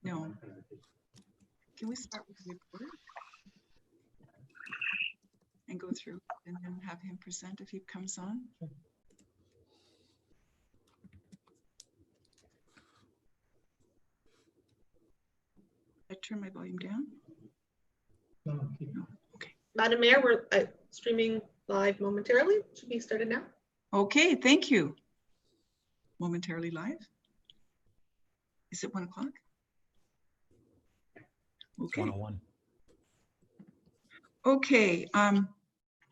No. Can we start with the report and go through and then have him present if he comes on? I turn my volume down. No. Okay. Madam Mayor, we're streaming live momentarily. Should be started now. Okay, thank you. Momentarily live. Is it 1 o'clock? Okay. 101. Okay,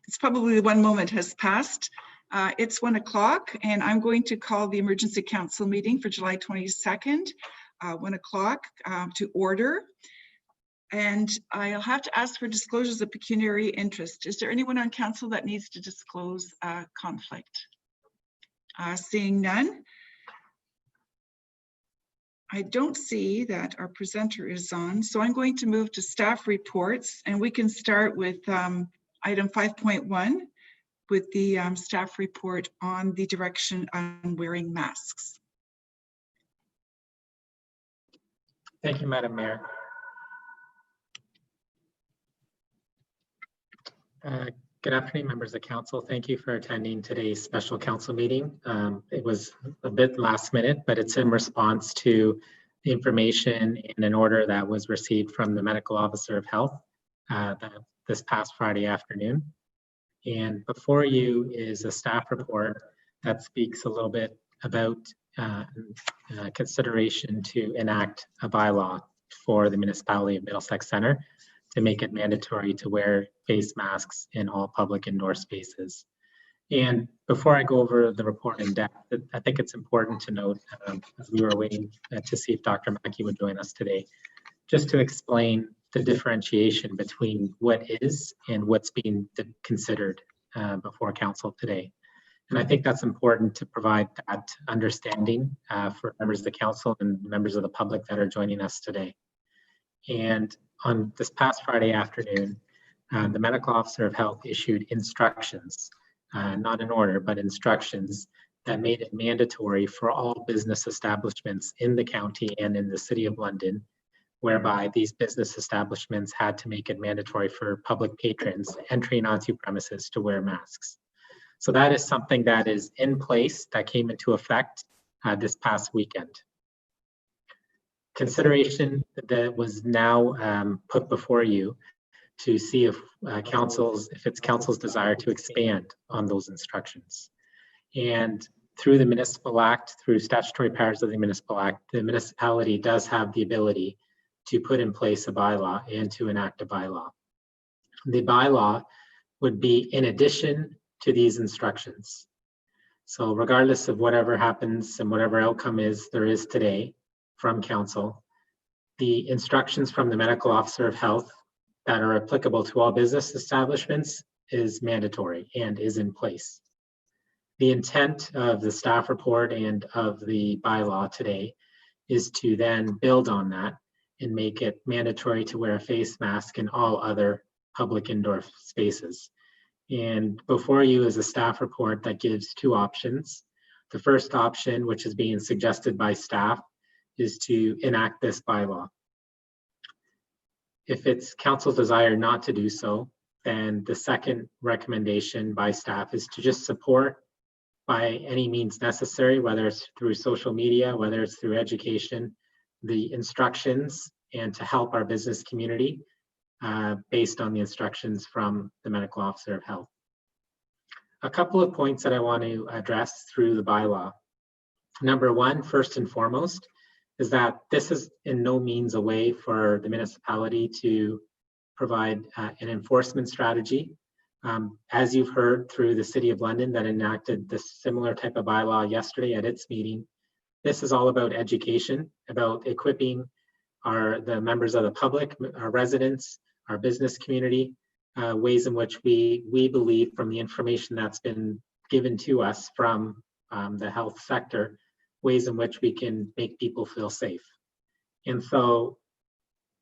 it's probably 1 moment has passed. It's 1 o'clock and I'm going to call the emergency council meeting for July 22nd, 1 o'clock to order. And I'll have to ask for disclosures of pecuniary interest. Is there anyone on council that needs to disclose conflict? Seeing none. I don't see that our presenter is on, so I'm going to move to staff reports, and we can start with item 5.1 with the staff report on the direction on wearing masks. Thank you, Madam Mayor. Good afternoon, members of council. Thank you for attending today's special council meeting. It was a bit last minute, but it's in response to the information and an order that was received from the medical officer of health this past Friday afternoon. And before you is a staff report that speaks a little bit about consideration to enact a bylaw for the municipality of Middlesex Centre to make it mandatory to wear face masks in all public indoor spaces. And before I go over the report in depth, I think it's important to note, as we were waiting to see if Dr. Mackey would join us today, just to explain the differentiation between what is and what's being considered before council today. And I think that's important to provide that understanding for members of the council and members of the public that are joining us today. And on this past Friday afternoon, the medical officer of health issued instructions, not an order, but instructions that made it mandatory for all business establishments in the county and in the City of London, whereby these business establishments had to make it mandatory for public patrons entering onto premises to wear masks. So that is something that is in place that came into effect this past weekend. Consideration that was now put before you to see if it's council's desire to expand on those instructions. And through the Municipal Act, through statutory powers of the Municipal Act, the municipality does have the ability to put in place a bylaw and to enact a bylaw. The bylaw would be in addition to these instructions. So regardless of whatever happens and whatever outcome there is today from council, the instructions from the medical officer of health that are applicable to all business establishments is mandatory and is in place. The intent of the staff report and of the bylaw today is to then build on that and make it mandatory to wear a face mask in all other public indoor spaces. And before you is a staff report that gives two options. The first option, which is being suggested by staff, is to enact this bylaw. If it's council's desire not to do so, then the second recommendation by staff is to just support by any means necessary, whether it's through social media, whether it's through education, the instructions, and to help our business community based on the instructions from the medical officer of health. A couple of points that I want to address through the bylaw. Number one, first and foremost, is that this is in no means a way for the municipality to provide an enforcement strategy. As you've heard through the City of London that enacted this similar type of bylaw yesterday at its meeting, this is all about education, about equipping the members of the public, our residents, our business community, ways in which we believe from the information that's been given to us from the health sector, ways in which we can make people feel safe. And so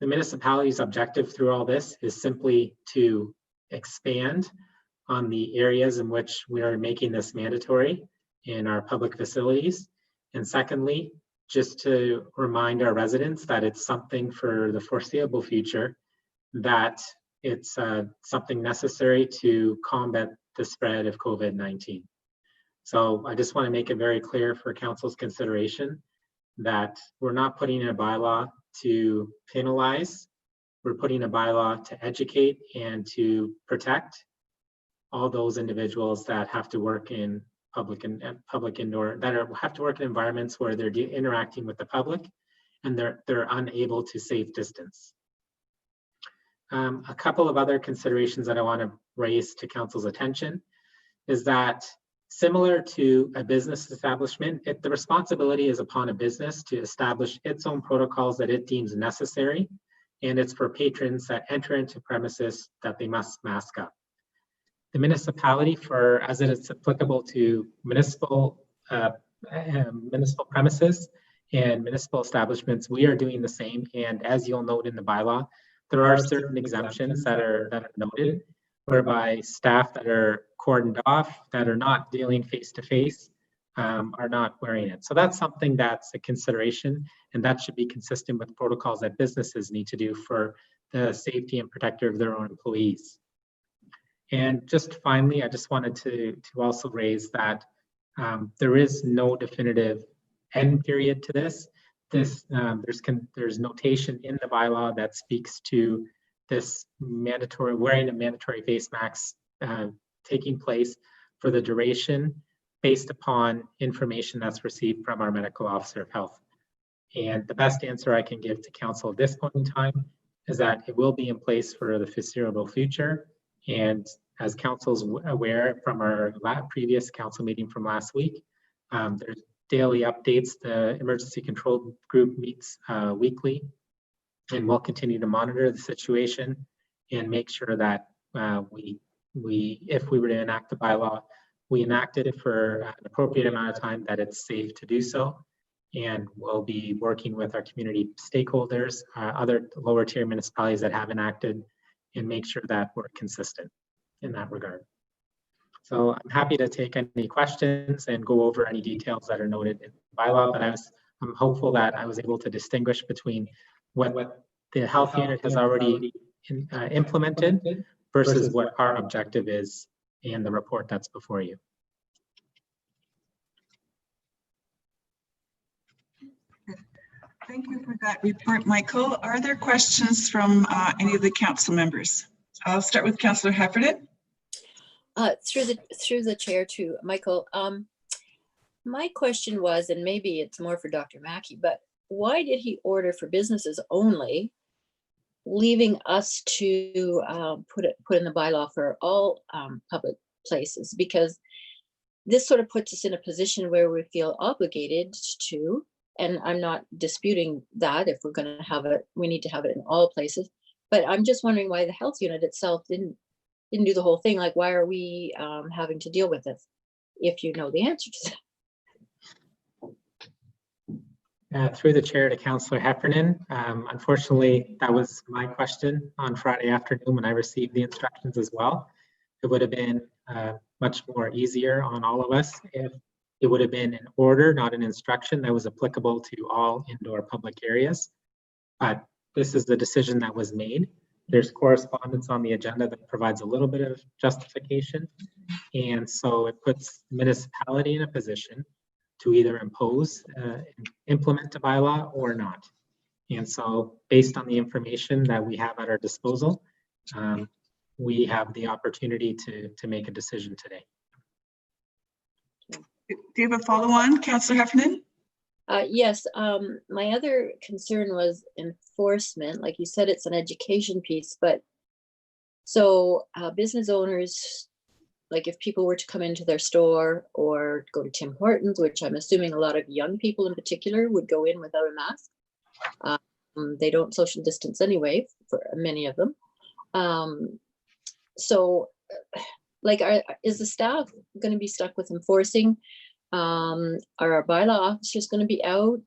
the municipality's objective through all this is simply to expand on the areas in which we are making this mandatory in our public facilities. And secondly, just to remind our residents that it's something for the foreseeable future, that it's something necessary to combat the spread of COVID-19. So I just want to make it very clear for council's consideration that we're not putting in a bylaw to penalize. We're putting a bylaw to educate and to protect all those individuals that have to work in public indoor, have to work in environments where they're interacting with the public and they're unable to safe distance. A couple of other considerations that I want to raise to council's attention is that similar to a business establishment, the responsibility is upon a business to establish its own protocols that it deems necessary, and it's for patrons that enter into premises that they must mask up. The municipality, as it is applicable to municipal premises and municipal establishments, we are doing the same. And as you'll note in the bylaw, there are certain exemptions that are noted, whereby staff that are cordoned off, that are not dealing face-to-face, are not wearing it. So that's something that's a consideration, and that should be consistent with protocols that businesses need to do for the safety and protection of their own employees. And just finally, I just wanted to also raise that there is no definitive end period to this. There's notation in the bylaw that speaks to this wearing a mandatory face mask taking place for the duration based upon information that's received from our medical officer of health. And the best answer I can give to council at this point in time is that it will be in place for the foreseeable future. And as council's aware from our previous council meeting from last week, there's daily updates. The emergency control group meets weekly, and we'll continue to monitor the situation and make sure that if we were to enact the bylaw, we enacted it for an appropriate amount of time that it's safe to do so. And we'll be working with our community stakeholders, other lower tier municipalities that have enacted, and make sure that we're consistent in that regard. So I'm happy to take any questions and go over any details that are noted in the bylaw, but I'm hopeful that I was able to distinguish between what the health unit has already implemented versus what our objective is in the report that's before you. Thank you for that report, Michael. Are there questions from any of the council members? I'll start with Councillor Heffernan. Through the chair to Michael. My question was, and maybe it's more for Dr. Mackey, but why did he order for businesses only, leaving us to put in the bylaw for all public places? Because this sort of puts us in a position where we feel obligated to, and I'm not disputing that if we're going to have it, we need to have it in all places. But I'm just wondering why the health unit itself didn't do the whole thing. Like, why are we having to deal with this? If you know the answer to that. Through the chair to Councillor Heffernan, unfortunately, that was my question on Friday afternoon when I received the instructions as well. It would have been much more easier on all of us if it would have been an order, not an instruction that was applicable to all indoor public areas. But this is the decision that was made. There's correspondence on the agenda that provides a little bit of justification. And so it puts the municipality in a position to either impose, implement a bylaw or not. And so based on the information that we have at our disposal, we have the opportunity to make a decision today. Do you have a follow-on, Councillor Heffernan? Yes, my other concern was enforcement. Like you said, it's an education piece, but so business owners, like if people were to come into their store or go to Tim Hortons, which I'm assuming a lot of young people in particular would go in without a mask. They don't social distance anyway, for many of them. So like, is the staff going to be stuck with enforcing? Are our bylaw officers going to be out,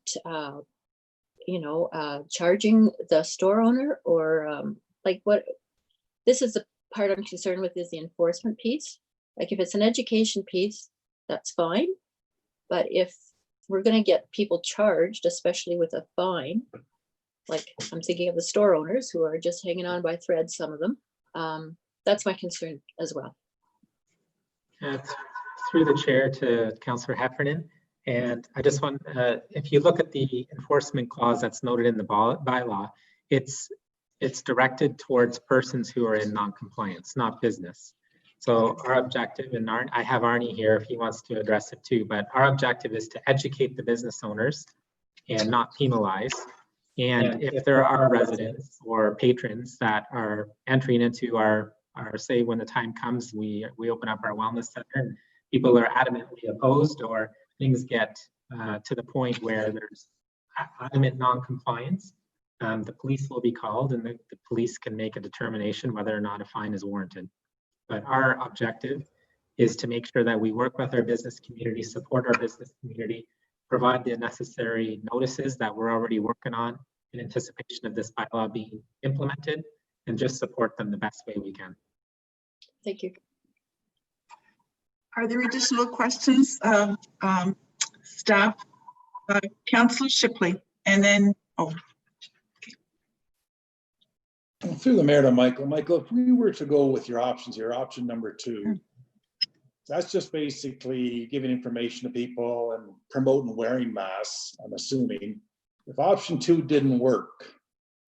charging the store owner, or like what? This is the part I'm concerned with, is the enforcement piece. Like if it's an education piece, that's fine. But if we're going to get people charged, especially with a fine. Like I'm thinking of the store owners who are just hanging on by threads, some of them. That's my concern as well. Through the chair to Councillor Heffernan. And I just want, if you look at the enforcement clause that's noted in the bylaw, it's directed towards persons who are in non-compliance, not business. So our objective, and I have Arnie here if he wants to address it too, but our objective is to educate the business owners and not penalize. And if there are residents or patrons that are entering into our say when the time comes, we open up our wellness center and people are adamantly opposed, or things get to the point where there's adamant non-compliance, the police will be called and the police can make a determination whether or not a fine is warranted. But our objective is to make sure that we work with our business community, support our business community, provide the necessary notices that we're already working on in anticipation of this bylaw being implemented, and just support them the best way we can. Thank you. Are there additional questions, staff? Councillor Shipley, and then, Through the mayor to Michael. Michael, if we were to go with your options here, option number 2, that's just basically giving information to people and promoting wearing masks, I'm assuming. If option 2 didn't work,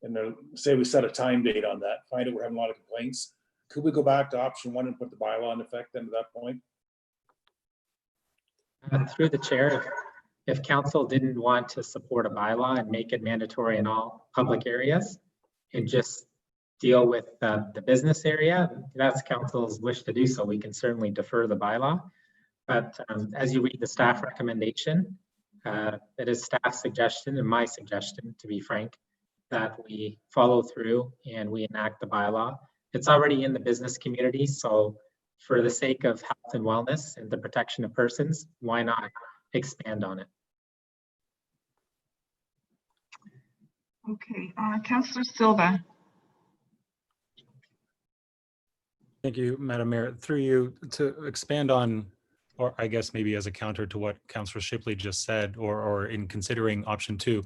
and say we set a time date on that, find out we're having a lot of complaints, could we go back to option 1 and put the bylaw in effect then at that point? Through the chair, if council didn't want to support a bylaw and make it mandatory in all public areas and just deal with the business area, that's council's wish to do so. We can certainly defer the bylaw. But as you read the staff recommendation, it is staff suggestion and my suggestion, to be frank, that we follow through and we enact the bylaw. It's already in the business community, so for the sake of health and wellness and the protection of persons, why not expand on it? okay, Councillor Silva. Thank you, Madam Mayor. Through you, to expand on, or I guess maybe as a counter to what Councillor Shipley just said, or in considering option 2,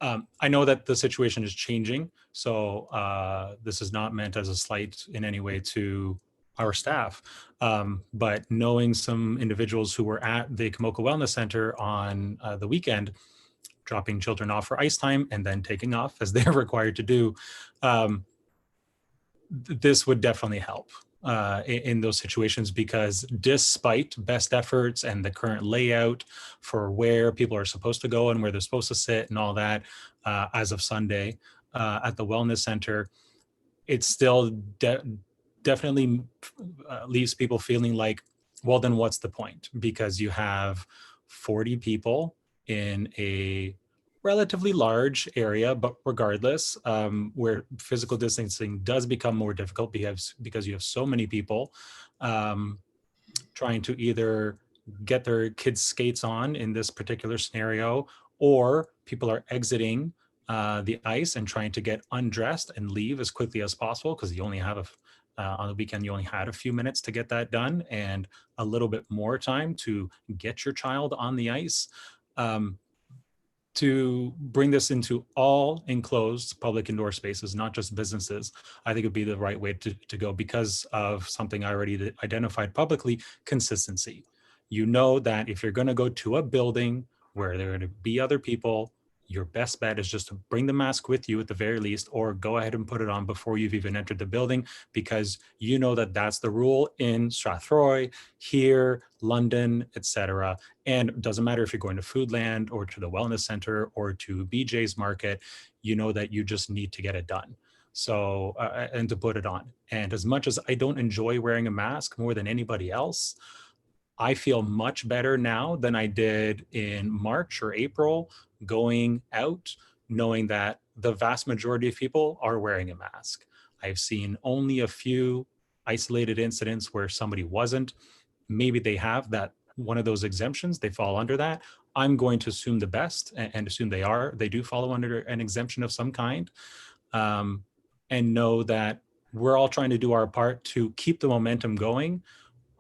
I know that the situation is changing, so this is not meant as a slight in any way to our staff, but knowing some individuals who were at the Komoka Wellness Center on the weekend, dropping children off for ice time and then taking off as they're required to do, this would definitely help in those situations, because despite best efforts and the current layout for where people are supposed to go and where they're supposed to sit and all that, as of Sunday at the Wellness Center, it still definitely leaves people feeling like, well, then what's the point? Because you have 40 people in a relatively large area, but regardless, where physical distancing does become more difficult because you have so many people trying to either get their kids' skates on in this particular scenario, or people are exiting the ice and trying to get undressed and leave as quickly as possible, because you only have on the weekend, you only had a few minutes to get that done and a little bit more time to get your child on the ice. To bring this into all enclosed public indoor spaces, not just businesses, I think would be the right way to go, because of something I already identified publicly: consistency. You know that if you're going to go to a building where there are going to be other people, your best bet is just to bring the mask with you at the very least, or go ahead and put it on before you've even entered the building, because you know that that's the rule in Strathroy, here, London, etc. And it doesn't matter if you're going to Foodland or to the Wellness Center or to BJ's Market, you know that you just need to get it done. So, and to put it on. And as much as I don't enjoy wearing a mask more than anybody else, I feel much better now than I did in March or April going out, knowing that the vast majority of people are wearing a mask. I've seen only a few isolated incidents where somebody wasn't. Maybe they have that one of those exemptions, they fall under that. I'm going to assume the best and assume they do follow under an exemption of some kind, and know that we're all trying to do our part to keep the momentum going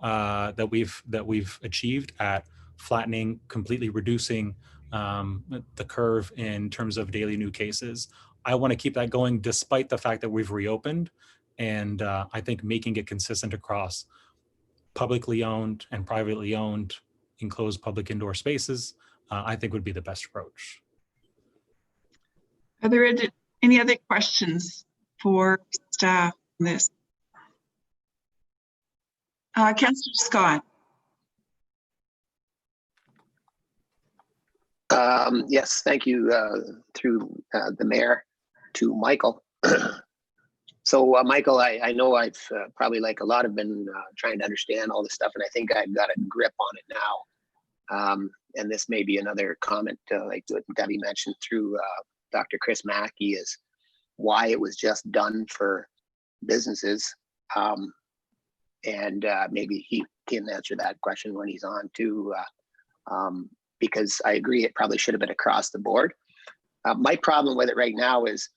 that we've achieved at flattening, completely reducing the curve in terms of daily new cases. I want to keep that going despite the fact that we've reopened. And I think making it consistent across publicly owned and privately owned enclosed public indoor spaces, I think would be the best approach. Are there any other questions for staff on this? Councillor Scott. Yes, thank you, through the mayor to Michael. So Michael, I know I've probably like a lot have been trying to understand all this stuff, and I think I've got a grip on it now. And this may be another comment like what Debbie mentioned through Dr. Chris Mackey, is why it was just done for businesses. And maybe he can answer that question when he's on too, because I agree it probably should have been across the board. My problem with it right now is,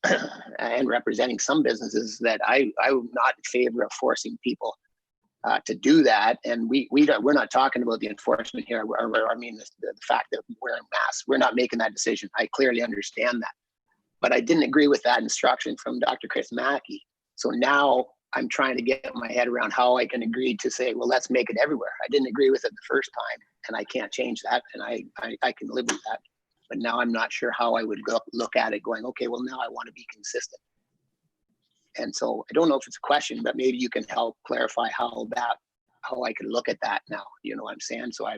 and representing some businesses, that I'm not in favor of forcing people to do that. And we're not talking about the enforcement here. I mean, the fact that wearing masks, we're not making that decision. I clearly understand that, but I didn't agree with that instruction from Dr. Chris Mackey. So now I'm trying to get my head around how I can agree to say, well, let's make it everywhere. I didn't agree with it the first time, and I can't change that, and I can live with that. But now I'm not sure how I would look at it going, okay, well, now I want to be consistent. And so I don't know if it's a question, but maybe you can help clarify how I could look at that now. You know what I'm saying? So I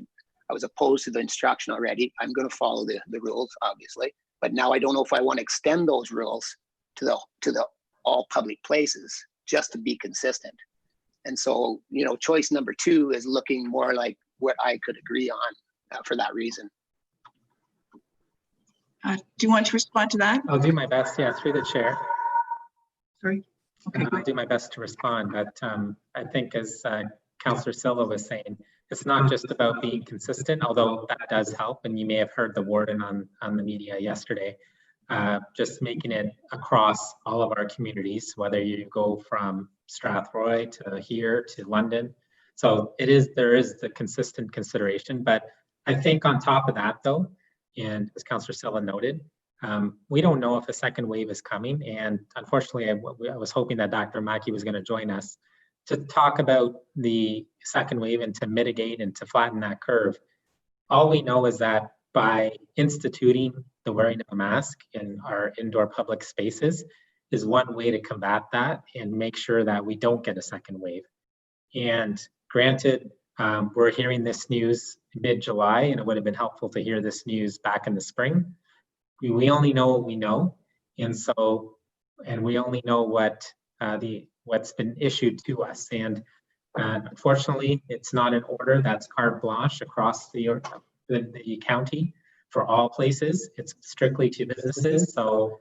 was opposed to the instruction already. I'm going to follow the rules, obviously, but now I don't know if I want to extend those rules to the all public places just to be consistent. And so, you know, choice number 2 is looking more like what I could agree on for that reason. Do you want to respond to that? I'll do my best, yeah, through the chair. Sorry. Okay. I'll do my best to respond, but I think as Councillor Silva was saying, it's not just about being consistent, although that does help, and you may have heard the warden on the media yesterday, just making it across all of our communities, whether you go from Strathroy to here to London. So there is the consistent consideration, but I think on top of that though, and as Councillor Silva noted, we don't know if a second wave is coming. And unfortunately, I was hoping that Dr. Mackey was going to join us to talk about the second wave and to mitigate and to flatten that curve. All we know is that by instituting the wearing of a mask in our indoor public spaces is one way to combat that and make sure that we don't get a second wave. And granted, we're hearing this news mid-July, and it would have been helpful to hear this news back in the spring. We only know what we know, and we only know what's been issued to us. And unfortunately, it's not an order that's carte blanche across the county for all places. It's strictly to businesses. So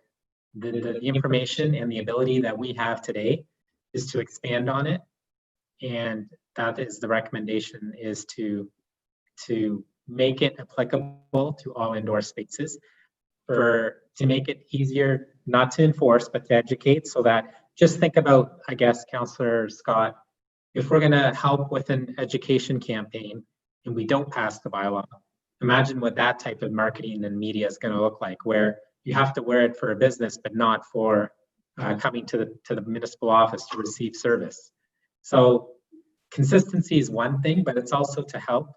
the information and the ability that we have today is to expand on it, and that is the recommendation, is to make it applicable to all indoor spaces, to make it easier, not to enforce, but to educate. So that, just think about, I guess, Councillor Scott, if we're going to help with an education campaign and we don't pass the bylaw, imagine what that type of marketing and media is going to look like, where you have to wear it for a business, but not for coming to the municipal office to receive service. So consistency is one thing, but it's also to help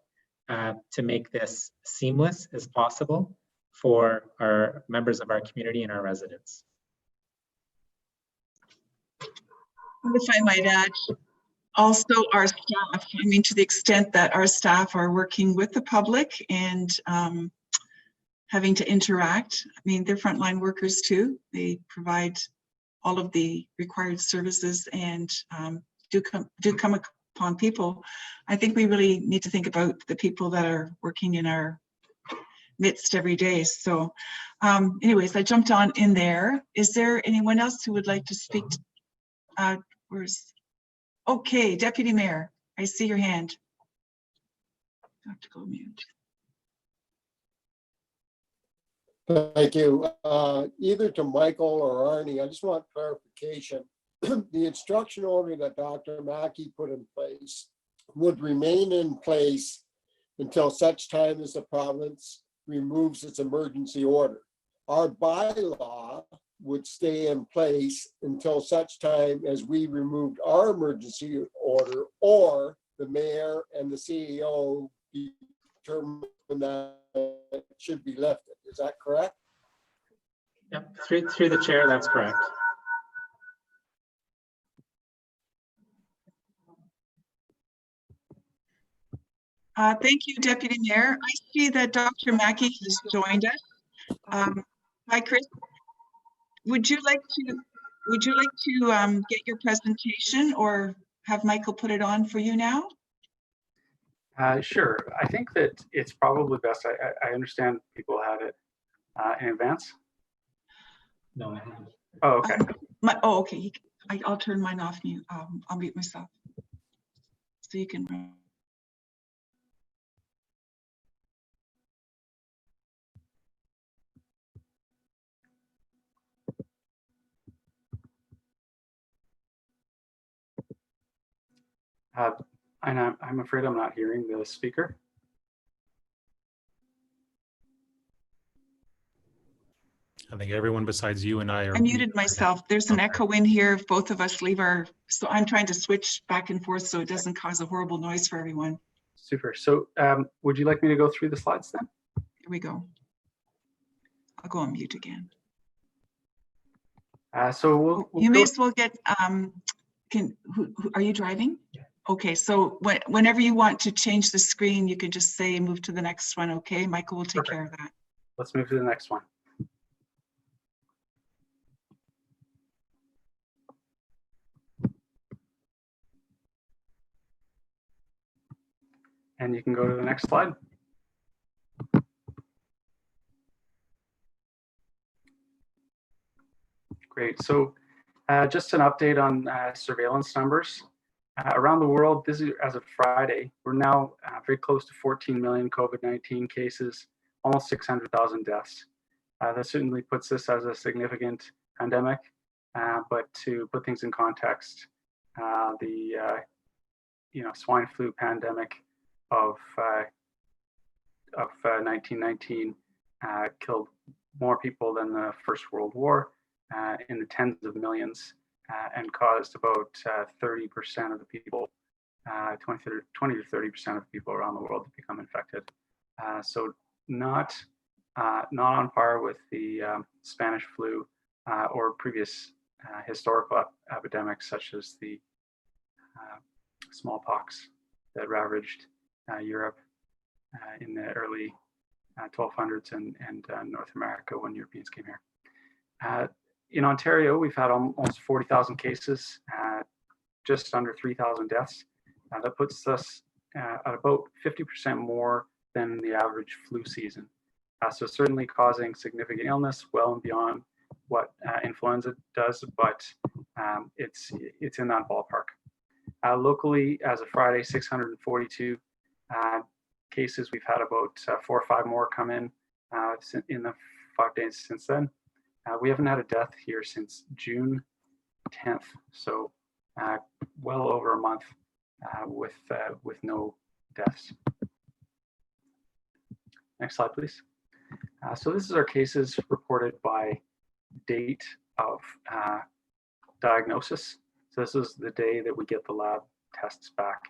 to make this seamless as possible for our members of our community and our residents. If I might add, also our staff, I mean, to the extent that our staff are working with the public and having to interact, I mean, they're frontline workers too. They provide all of the required services and do come upon people. I think we really need to think about the people that are working in our midst every day. So anyways, I jumped on in there. Is there anyone else who would like to speak? Okay, Deputy Mayor, I see your hand. I have to go mute. Thank you. Either to Michael or Arnie, I just want clarification. The instruction order that Dr. Mackey put in place would remain in place until such time as the province removes its emergency order. Our bylaw would stay in place until such time as we removed our emergency order, or the mayor and the CEO determine that it should be lifted. Is that correct? Yep, through the chair, that's correct. Thank you, Deputy Mayor. I see that Dr. Mackey has joined us. Hi, Chris. Would you like to get your presentation, or have Michael put it on for you now? Sure. I think that it's probably best. I understand people had it in advance. No, I haven't. Oh, okay. Okay. I'll turn mine off. I'll mute myself so you can run. And I'm afraid I'm not hearing the speaker. I think everyone besides you and I are. I muted myself. There's an echo in here if both of us leave so I'm trying to switch back and forth so it doesn't cause a horrible noise for everyone. Super. So would you like me to go through the slides then? Here we go. I'll go on mute again. So we'll you may as well get, are you driving? Yeah. Okay, so whenever you want to change the screen, you can just say move to the next one, okay? Michael will take care of that. Let's move to the next one. And you can go to the next slide. Great. So just an update on surveillance numbers. Around the world, this is as of Friday, we're now very close to 14 million COVID-19 cases, almost 600,000 deaths. That certainly puts this as a significant pandemic, but to put things in context, the swine flu pandemic of 1919 killed more people than the First World War, in the tens of millions, and caused about 30% of the people, 20 to 30% of people around the world to become infected. So not on par with the Spanish flu or previous historical epidemics such as the smallpox that ravaged Europe in the early 1200s and North America when Europeans came here. In Ontario, we've had almost 40,000 cases, just under 3,000 deaths. That puts us at about 50% more than the average flu season. So certainly causing significant illness well and beyond what influenza does, but it's in that ballpark. Locally, as of Friday, 642 cases. We've had about 4 or 5 more come in the 5 days since then. We haven't had a death here since June 10th, so well over a month with no deaths. Next slide, please. So this is our cases reported by date of diagnosis. So this is the day that we get the lab tests back.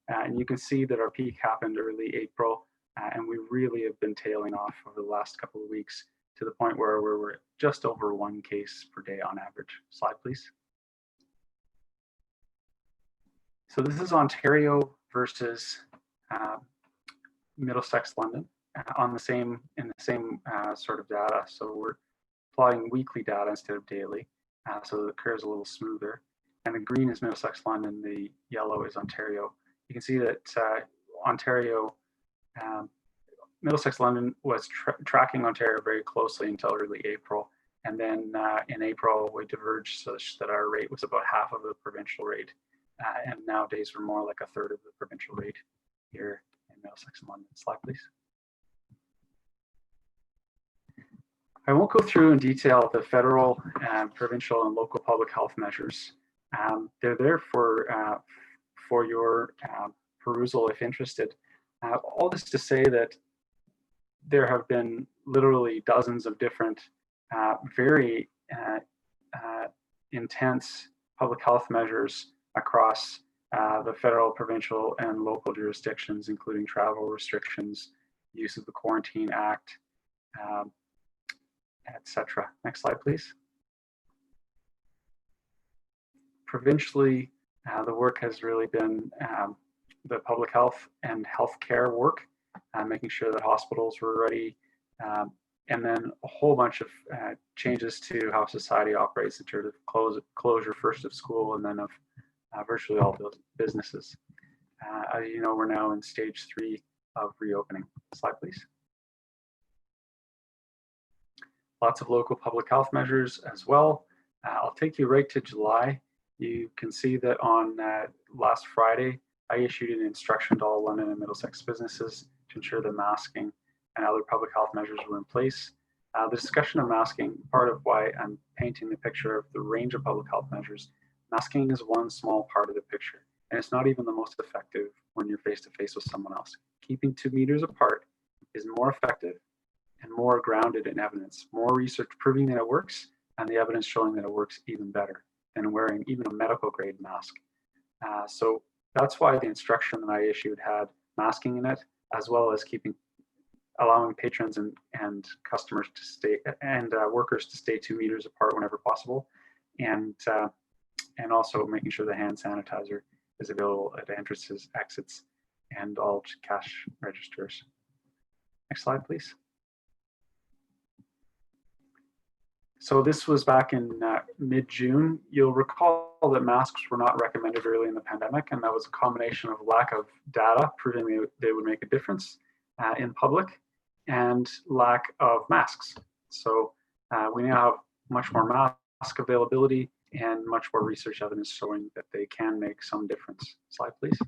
And you can see that our peak happened early April, and we really have been tailing off over the last couple of weeks to the point where we're just over 1 case per day on average. Slide, please. So this is Ontario versus Middlesex, London, in the same sort of data. So we're plotting weekly data instead of daily, so the curve is a little smoother. And the green is Middlesex, London. The yellow is Ontario. You can see that Ontario, Middlesex, London was tracking Ontario very closely until early April. And then in April, we diverged such that our rate was about half of the provincial rate. And nowadays, we're more like a third of the provincial rate here in Middlesex and London. Slide, please. I won't go through in detail the federal, provincial, and local public health measures. They're there for your perusal if interested. All this to say that there have been literally dozens of different very intense public health measures across the federal, provincial, and local jurisdictions, including travel restrictions, use of the Quarantine Act, etc. Next slide, please. Provincially, the work has really been the public health and healthcare work, making sure that hospitals were ready, and then a whole bunch of changes to how society operates in terms of closure first of school and then of virtually all those businesses. As you know, we're now in stage 3 of reopening. Slide, please. Lots of local public health measures as well. I'll take you right to July. You can see that on last Friday, I issued an instruction to all London and Middlesex businesses to ensure that masking and other public health measures were in place. The discussion of masking, part of why I'm painting the picture of the range of public health measures, masking is one small part of the picture, and it's not even the most effective when you're face to face with someone else. Keeping 2 meters apart is more effective and more grounded in evidence, more research proving that it works, and the evidence showing that it works even better than wearing even a medical grade mask. So that's why the instruction that I issued had masking in it, as well as allowing patrons and customers to stay, and workers to stay 2 meters apart whenever possible, and also making sure the hand sanitizer is available at entrances, exits, and all cash registers. Next slide, please. So this was back in mid-June. You'll recall that masks were not recommended early in the pandemic, and that was a combination of lack of data proving they would make a difference in public and lack of masks. So we now have much more mask availability and much more research evidence showing that they can make some difference. Slide, please.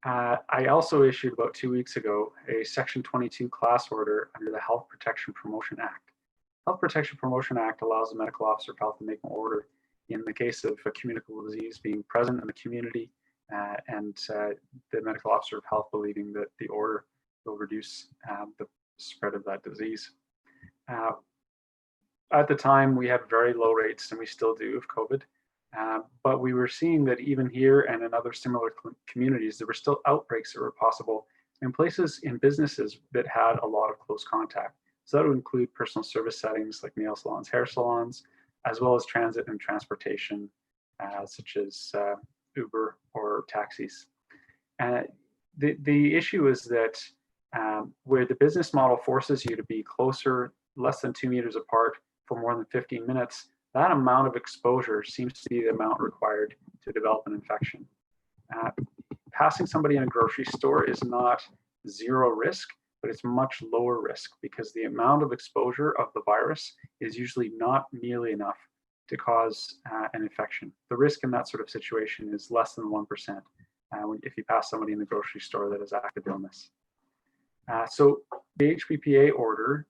I also issued about 2 weeks ago a Section 22 class order under the Health Protection Promotion Act. Health Protection Promotion Act allows the medical officer of health to make an order in the case of a communicable disease being present in the community and the medical officer of health believing that the order will reduce the spread of that disease. At the time, we had very low rates, and we still do, of COVID. But we were seeing that even here and in other similar communities, there were still outbreaks that were possible in places, in businesses that had a lot of close contact. So that would include personal service settings like nail salons, hair salons, as well as transit and transportation, such as Uber or taxis. The issue is that where the business model forces you to be closer, less than 2 meters apart for more than 15 minutes, that amount of exposure seems to be the amount required to develop an infection. Passing somebody in a grocery store is not zero risk, but it's much lower risk because the amount of exposure of the virus is usually not nearly enough to cause an infection. The risk in that sort of situation is less than 1% if you pass somebody in the grocery store that has active illness. So the HPPA order,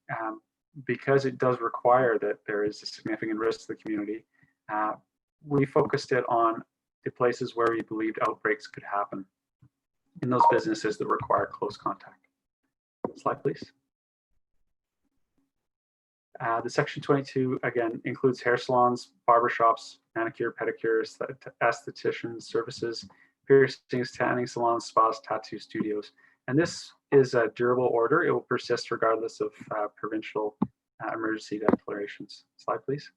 because it does require that there is a significant risk to the community, we focused it on the places where we believed outbreaks could happen in those businesses that require close contact. Slide, please. The Section 22, again, includes hair salons, barbershops, manicure, pedicures, esthetician services, piercings, tanning salons, spas, tattoo studios. And this is a durable order. It will persist regardless of provincial emergency declarations. Slide, please.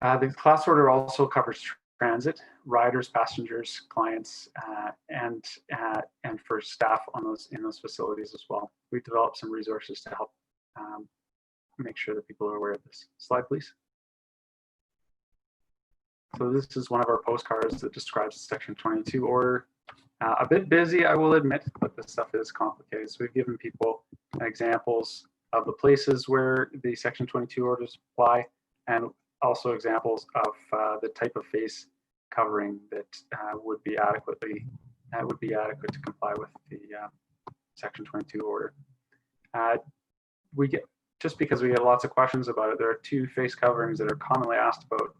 The class order also covers transit, riders, passengers, clients, and for staff in those facilities as well. We've developed some resources to help make sure that people are aware of this. Slide, please. So this is one of our postcards that describes the Section 22 order. A bit busy, I will admit, but this stuff is complicated. So we've given people examples of the places where the Section 22 orders apply, and also examples of the type of face covering that would be adequate to comply with the Section 22 order. Just because we get lots of questions about it, there are 2 face coverings that are commonly asked about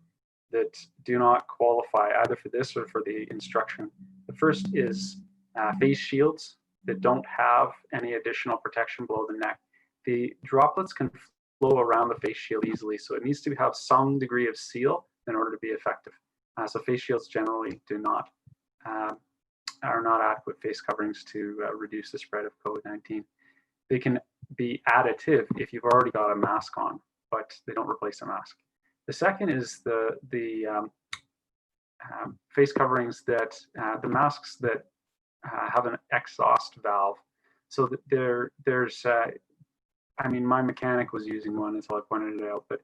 that do not qualify either for this or for the instruction. The first is face shields that don't have any additional protection below the neck. The droplets can flow around the face shield easily, so it needs to have some degree of seal in order to be effective. So face shields generally are not adequate face coverings to reduce the spread of COVID-19. They can be additive if you've already got a mask on, but they don't replace a mask. The second is the face coverings that, the masks that have an exhaust valve. So that there's, I mean, my mechanic was using one until I pointed it out, but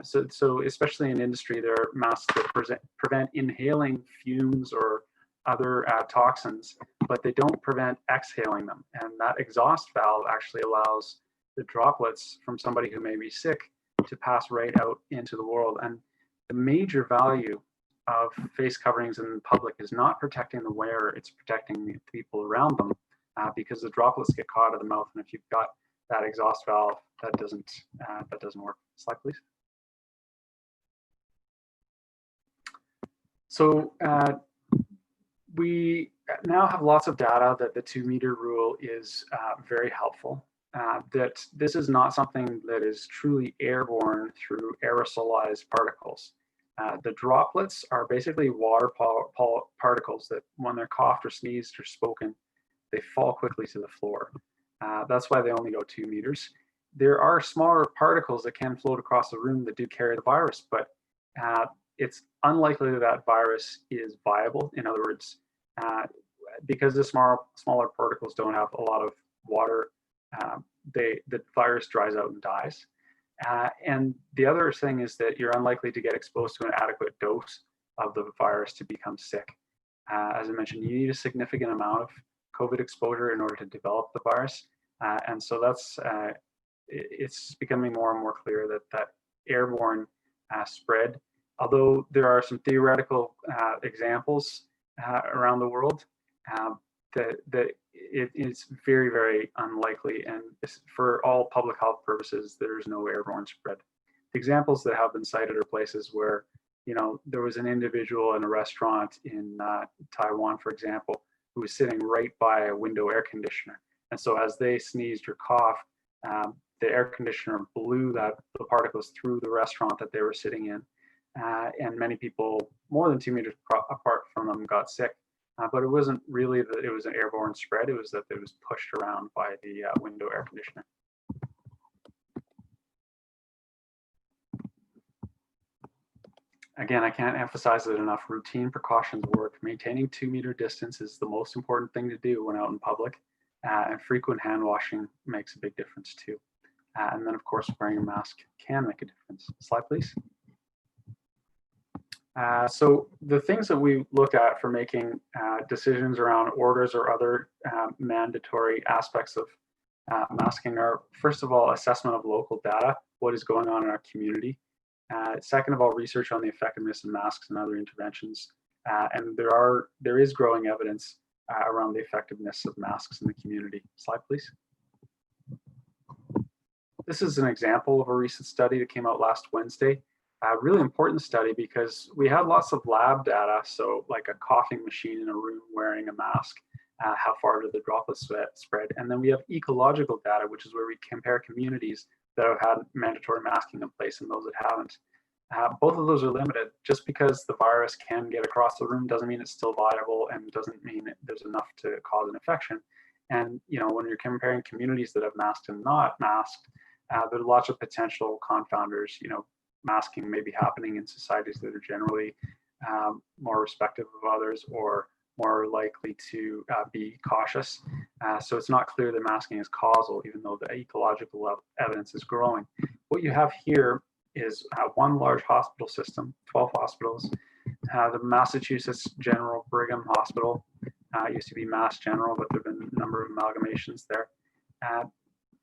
so especially in industry, there are masks that prevent inhaling fumes or other toxins, but they don't prevent exhaling them. And that exhaust valve actually allows the droplets from somebody who may be sick to pass right out into the world. And the major value of face coverings in public is not protecting the wearer, it's protecting the people around them, because the droplets get caught in the mouth. And if you've got that exhaust valve, that doesn't work. Slide, please. So we now have lots of data that the 2-meter rule is very helpful. That this is not something that is truly airborne through aerosolized particles. The droplets are basically water particles that, when they're coughed or sneezed or spoken, they fall quickly to the floor. That's why they only go 2 meters. There are smaller particles that can float across the room that do carry the virus, but it's unlikely that virus is viable. In other words, because the smaller particles don't have a lot of water, the virus dries out and dies. And the other thing is that you're unlikely to get exposed to an adequate dose of the virus to become sick. As I mentioned, you need a significant amount of COVID exposure in order to develop the virus. And so that's, it's becoming more and more clear that airborne spread, although there are some theoretical examples around the world, that it's very, very unlikely. And for all public health purposes, there's no airborne spread. The examples that have been cited are places where, you know, there was an individual in a restaurant in Taiwan, for example, who was sitting right by a window air conditioner. And so as they sneezed or coughed, the air conditioner blew the particles through the restaurant that they were sitting in. And many people more than 2 meters apart from them got sick. But it wasn't really that it was an airborne spread, it was that it was pushed around by the window air conditioner. Again, I can't emphasize it enough. Routine precautions work. Maintaining 2-meter distance is the most important thing to do when out in public. And frequent hand washing makes a big difference too. And then of course, wearing a mask can make a difference. Slide, please. So the things that we look at for making decisions around orders or other mandatory aspects of masking are, first of all, assessment of local data, what is going on in our community. Second of all, research on the effectiveness of masks and other interventions. And there is growing evidence around the effectiveness of masks in the community. Slide, please. This is an example of a recent study that came out last Wednesday. A really important study because we had lots of lab data, so like a coughing machine in a room wearing a mask, how far did the droplets spread? And then we have ecological data, which is where we compare communities that have had mandatory masking in place and those that haven't. Both of those are limited. Just because the virus can get across the room doesn't mean it's still viable and doesn't mean there's enough to cause an infection. And you know, when you're comparing communities that have masked and not masked, there are lots of potential confounders. You know, masking may be happening in societies that are generally more respective of others or more likely to be cautious. So it's not clear that masking is causal, even though the ecological evidence is growing. What you have here is one large hospital system, 12 hospitals. The Massachusetts General Brigham Hospital, used to be Mass General, but there have been a number of amalgamations there.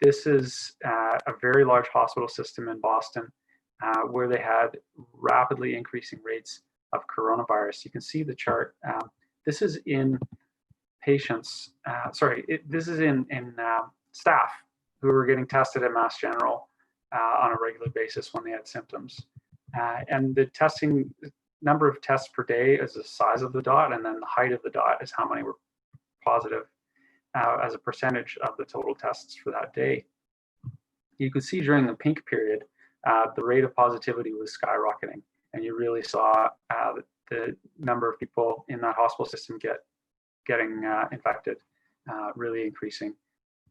This is a very large hospital system in Boston, where they had rapidly increasing rates of coronavirus. You can see the chart. This is in patients, this is in staff who were getting tested at Mass General on a regular basis when they had symptoms. And the testing number of tests per day is the size of the dot, and then the height of the dot is how many were positive as a percentage of the total tests for that day. You could see during the pink period, the rate of positivity was skyrocketing, and you really saw the number of people in that hospital system getting infected really increasing.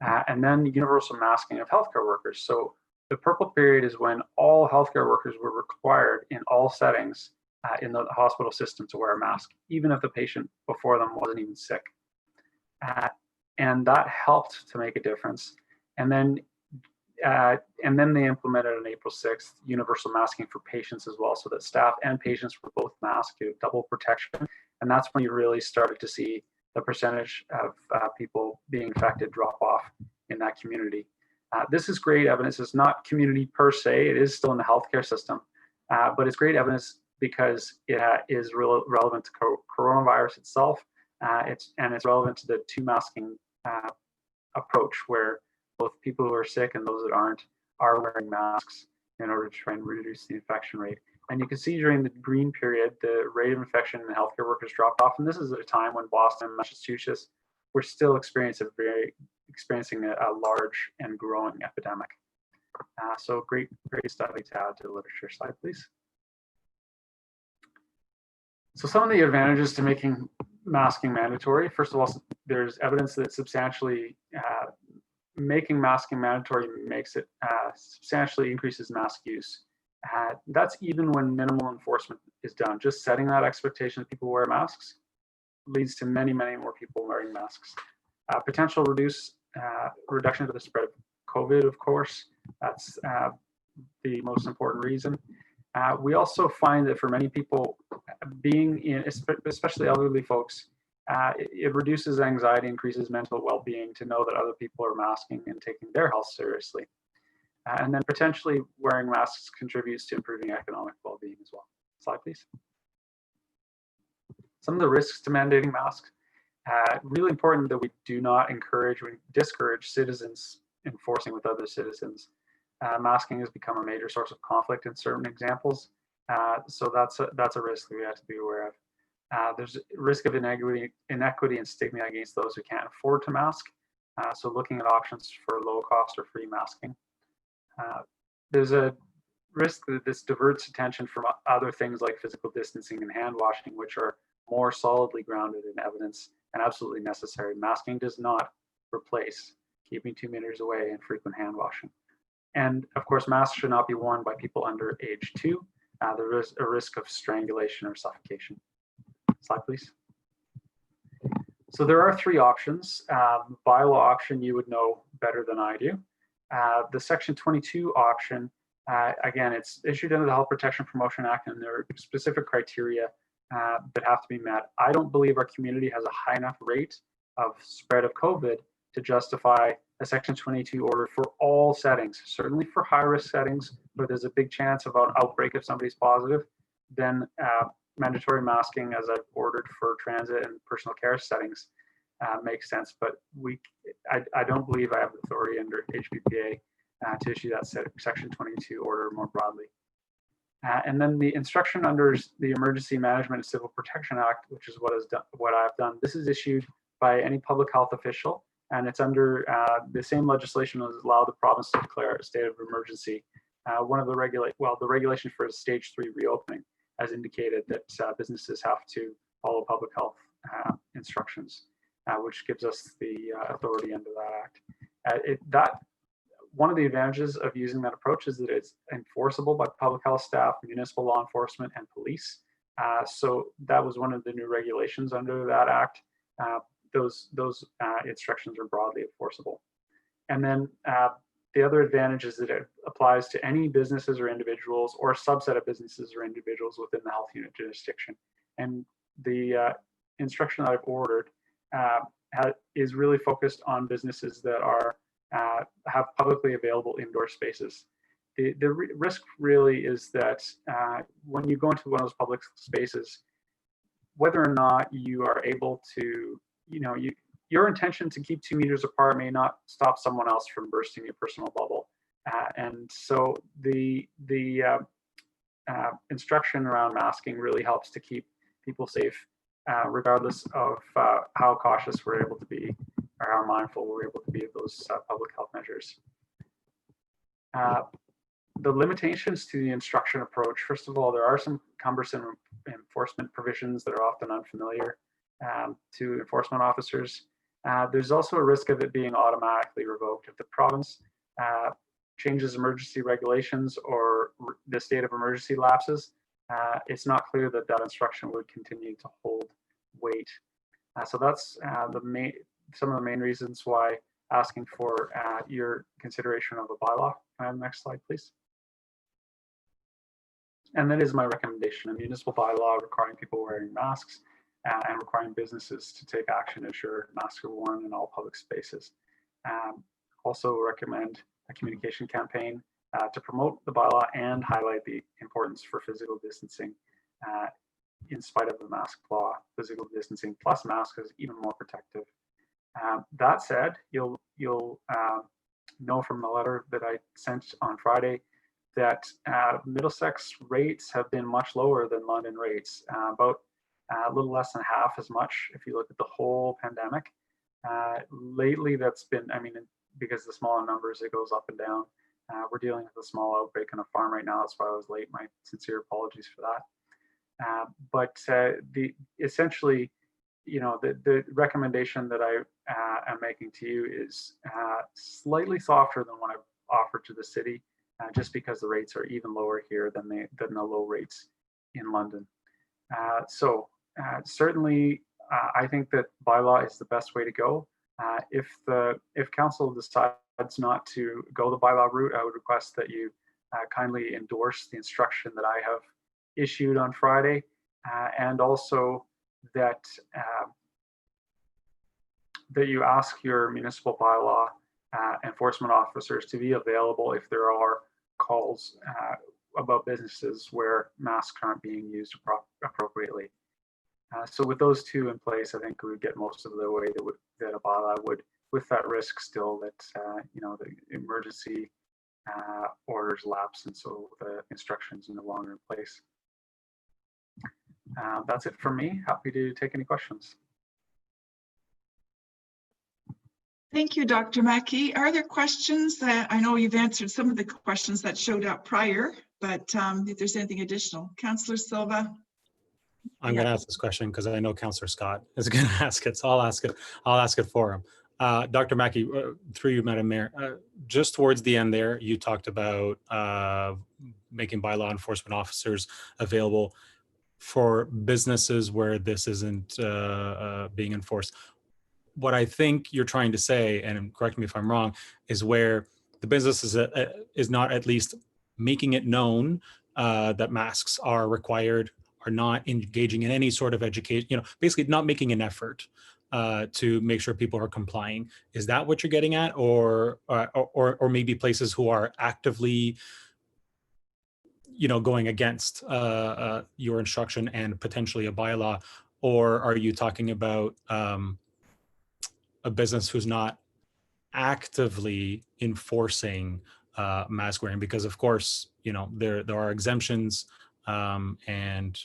And then universal masking of healthcare workers. So the purple period is when all healthcare workers were required in all settings in the hospital system to wear a mask, even if the patient before them wasn't even sick. And that helped to make a difference. And then they implemented on April 6th universal masking for patients as well, so that staff and patients were both masked to double protection. And that's when you really started to see the percentage of people being infected drop off in that community. This is great evidence. It's not community per se. It is still in the healthcare system, but it's great evidence because it is relevant to coronavirus itself. It's relevant to the two masking approach, where both people who are sick and those that aren't are wearing masks in order to try and reduce the infection rate. And you can see during the green period, the rate of infection in healthcare workers dropped off. And this is at a time when Boston and Massachusetts were still experiencing a large and growing epidemic. So great study to add to the literature. Slide, please. So some of the advantages to making masking mandatory. First of all, there's evidence that substantially making masking mandatory makes it substantially increases mask use. That's even when minimal enforcement is done. Just setting that expectation that people wear masks leads to many, many more people wearing masks. Potential reduction to the spread of COVID, of course, that's the most important reason. We also find that for many people, being in, especially elderly folks, it reduces anxiety, increases mental well-being to know that other people are masking and taking their health seriously. And then potentially wearing masks contributes to improving economic well-being as well. Slide, please. Some of the risks to mandating masks. Really important that we do not discourage citizens enforcing with other citizens. Masking has become a major source of conflict in certain examples. So that's a risk that we have to be aware of. There's a risk of inequity and stigma against those who can't afford to mask. So looking at options for low cost or free masking. There's a risk that this diverts attention from other things like physical distancing and hand washing, which are more solidly grounded in evidence and absolutely necessary. Masking does not replace keeping 2 meters away and frequent hand washing. And of course, masks should not be worn by people under age 2. There is a risk of strangulation or suffocation. Slide, please. So there are 3 options. Bylaw option, you would know better than I do. The Section 22 option, again, it's issued under the Health Protection Promotion Act, and there are specific criteria that have to be met. I don't believe our community has a high enough rate of spread of COVID to justify a Section 22 order for all settings. Certainly for high-risk settings, where there's a big chance of an outbreak if somebody's positive, then mandatory masking, as I've ordered for transit and personal care settings, makes sense. But I don't believe I have authority under HPPA to issue that Section 22 order more broadly. And then the instruction under the Emergency Management and Civil Protection Act, which is what I've done. This is issued by any public health official, and it's under the same legislation that allow the province to declare a state of emergency. The regulation for a stage 3 reopening has indicated that businesses have to follow public health instructions, which gives us the authority under that act. One of the advantages of using that approach is that it's enforceable by public health staff, municipal law enforcement, and police. So that was one of the new regulations under that act. Those instructions are broadly enforceable. And then the other advantage is that it applies to any businesses or individuals or a subset of businesses or individuals within the health unit jurisdiction. And the instruction that I've ordered is really focused on businesses that have publicly available indoor spaces. The risk really is that when you go into one of those public spaces, whether or not you are able to, your intention to keep 2 meters apart may not stop someone else from bursting your personal bubble. And so the instruction around masking really helps to keep people safe, regardless of how cautious we're able to be or how mindful we're able to be of those public health measures. The limitations to the instruction approach, first of all, there are some cumbersome enforcement provisions that are often unfamiliar to enforcement officers. There's also a risk of it being automatically revoked. If the province changes emergency regulations or the state of emergency lapses, it's not clear that that instruction would continue to hold weight. So that's some of the main reasons why asking for your consideration of a bylaw. Next slide, please. And that is my recommendation, a municipal bylaw requiring people wearing masks and requiring businesses to take action to ensure masks are worn in all public spaces. Also recommend a communication campaign to promote the bylaw and highlight the importance for physical distancing in spite of the mask law. Physical distancing plus mask is even more protective. That said, you'll know from the letter that I sent on Friday that Middlesex rates have been much lower than London rates, about a little less than half as much if you look at the whole pandemic. Lately, that's been, I mean, because the smaller numbers, it goes up and down. We're dealing with a small outbreak on a farm right now. That's why I was late. My sincere apologies for that. But essentially, you know, the recommendation that I am making to you is slightly softer than what I've offered to the city, just because the rates are even lower here than the low rates in London. Certainly, I think that bylaw is the best way to go. If council decides not to go the bylaw route, I would request that you kindly endorse the instruction that I have issued on Friday, and also that that you ask your municipal bylaw enforcement officers to be available if there are calls about businesses where masks aren't being used appropriately. So with those two in place, I think we would get most of the way that a bylaw would, with that risk still that you know, the emergency orders lapse, and so the instructions are no longer in place. That's it for me. Happy to take any questions. Thank you, Dr. Mackey. Are there questions that, I know you've answered some of the questions that showed up prior, but if there's anything additional, Councillor Silva. I'm going to ask this question because I know Councillor Scott is going to ask it, so I'll ask it. I'll ask it for him. Dr. Mackey, through you, Madam Mayor, just towards the end there, you talked about making bylaw enforcement officers available for businesses where this isn't being enforced. What I think you're trying to say, and correct me if I'm wrong, is where the business is not at least making it known that masks are required, are not engaging in any sort of education, you know, basically not making an effort to make sure people are complying. Is that what you're getting at, or maybe places who are actively, you know, going against your instruction and potentially a bylaw, or are you talking about a business who's not actively enforcing mask wearing? Because of course, you know, there are exemptions, and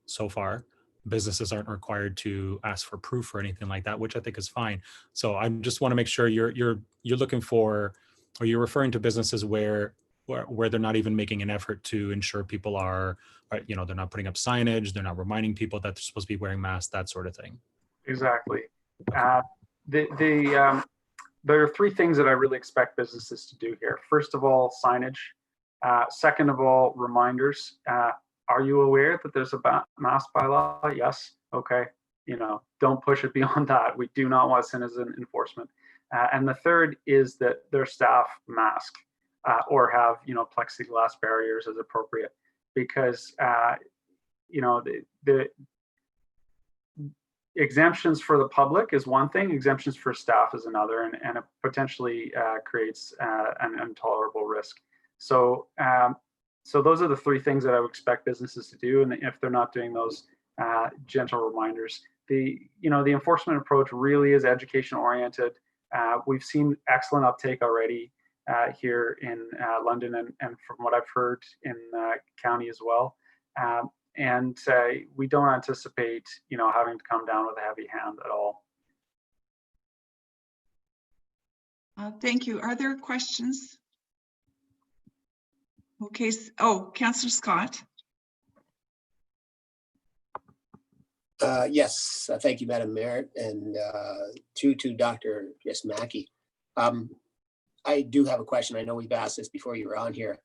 so far businesses aren't required to ask for proof or anything like that, which I think is fine. So I just want to make sure you're looking for, or you're referring to businesses where they're not even making an effort to ensure people are, you know, they're not putting up signage, they're not reminding people that they're supposed to be wearing masks, that sort of thing. Exactly. There are three things that I really expect businesses to do here. First of all, signage. Second of all, reminders. Are you aware that there's a mask bylaw? Yes. Okay. You know, don't push it beyond that. We do not want citizen enforcement. And the third is that their staff mask or have, you know, plexiglass barriers as appropriate, because you know, the exemptions for the public is one thing, exemptions for staff is another, and it potentially creates an intolerable risk. So so those are the three things that I would expect businesses to do, and if they're not doing those, gentle reminders. The enforcement approach really is education oriented. We've seen excellent uptake already. here in London, and from what I've heard in county as well. And we don't anticipate, having to come down with a heavy hand at all. Thank you. Are there questions? Okay. Oh, Councillor Scott. Yes, thank you, Madam Mayor, and to Dr. Mackey. I do have a question. I know we've asked this before you were on here.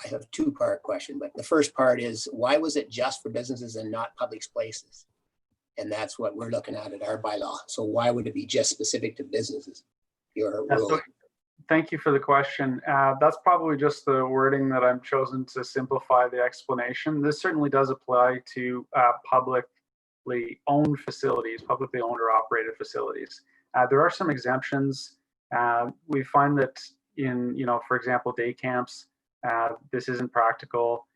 I have a two-part question, but the first part is, why was it just for businesses and not public places? And that's what we're looking at our bylaw. So why would it be just specific to businesses? So thank you for the question. That's probably just the wording that I've chosen to simplify the explanation. This certainly does apply to publicly owned facilities, publicly owned or operated facilities. There are some exemptions. We find that in, for example, day camps, this isn't practical